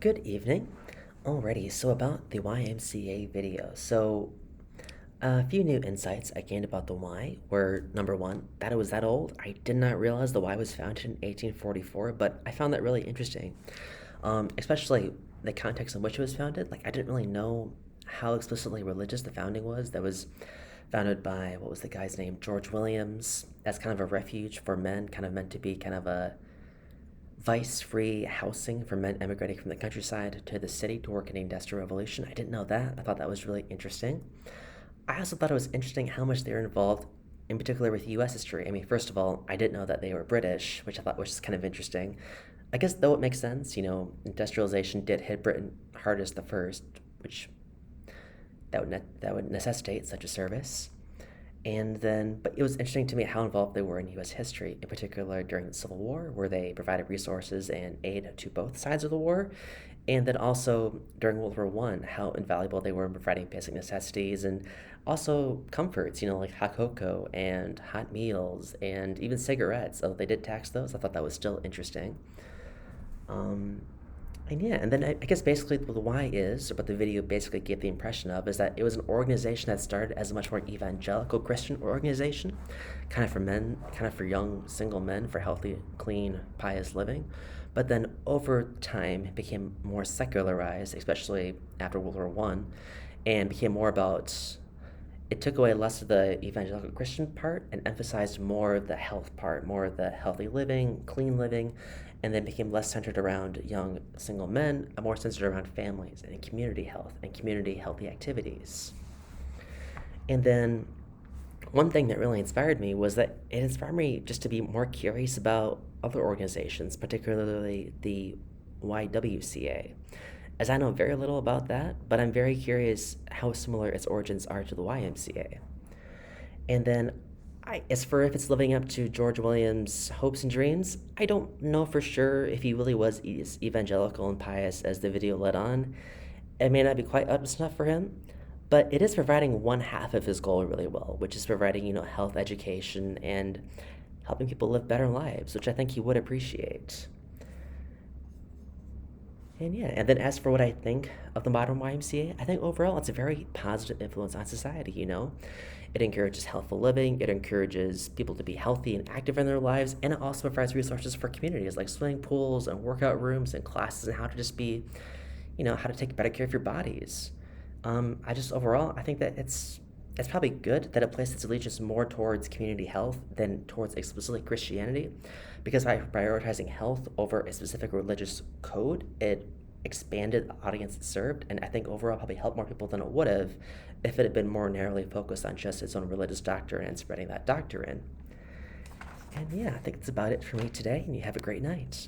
Good evening. Alrighty, so about the YMCA video. A few new insights I gained about the Y were number one, that it was that old. I did not realize the Y was founded in 1844, but I found that really interesting. Especially the context in which it was founded. Like, I didn't really know how explicitly religious the founding was. That was founded by, what was the guy's name? George Williams, as kind of a refuge for men, kind of meant to be kind of a vice-free housing for men emigrating from the countryside to the city to work in the Industrial Revolution. I didn't know that. I thought that was really interesting. I also thought it was interesting how much they were involved, in particular with U.S. history. I mean, first of all, I didn't know that they were British, which I thought was kind of interesting. I guess though it makes sense, industrialization did hit Britain hardest the first, which that would necessitate such a service. But it was interesting to me how involved they were in U.S. history, in particular during the Civil War, where they provided resources and aid to both sides of the war. And then also during World War One, how invaluable they were in providing basic necessities and also comforts, like hot cocoa and hot meals and even cigarettes. Although they did tax those, I thought that was still interesting. Um, and I guess basically what the why is, or what the video basically gave the impression of, is that it was an organization that started as a much more evangelical Christian organization, kind of for men, kind of for young single men, for healthy, clean, pious living. But then over time, it became more secularized, especially after World War One, and became more about. It took away less of the evangelical Christian part and emphasized more of the health part, more of the healthy living, clean living, and then became less centered around young single men and more centered around families and community health and community healthy activities. And then one thing that really inspired me was that it inspired me just to be more curious about other organizations, particularly the YWCA, as I know very little about that, but I'm very curious how similar its origins are to the YMCA. And then, as for if it's living up to George Williams' hopes and dreams, I don't know for sure if he really was as evangelical and pious as the video led on. It may not be quite up to snuff for him, but it is providing one half of his goal really well, which is providing, health education and helping people live better lives, which I think he would appreciate. And then as for what I think of the modern YMCA, I think overall it's a very positive influence on society. It encourages healthful living, it encourages people to be healthy and active in their lives, and it also provides resources for communities like swimming pools and workout rooms and classes and how to just be, how to take better care of your bodies. I think that it's probably good that it places its allegiance more towards community health than towards explicitly Christianity, because by prioritizing health over a specific religious code, it expanded the audience it served, and I think overall probably helped more people than it would have if it had been more narrowly focused on just its own religious doctrine and spreading that doctrine. And yeah, I think that's about it for me today, and you have a great night.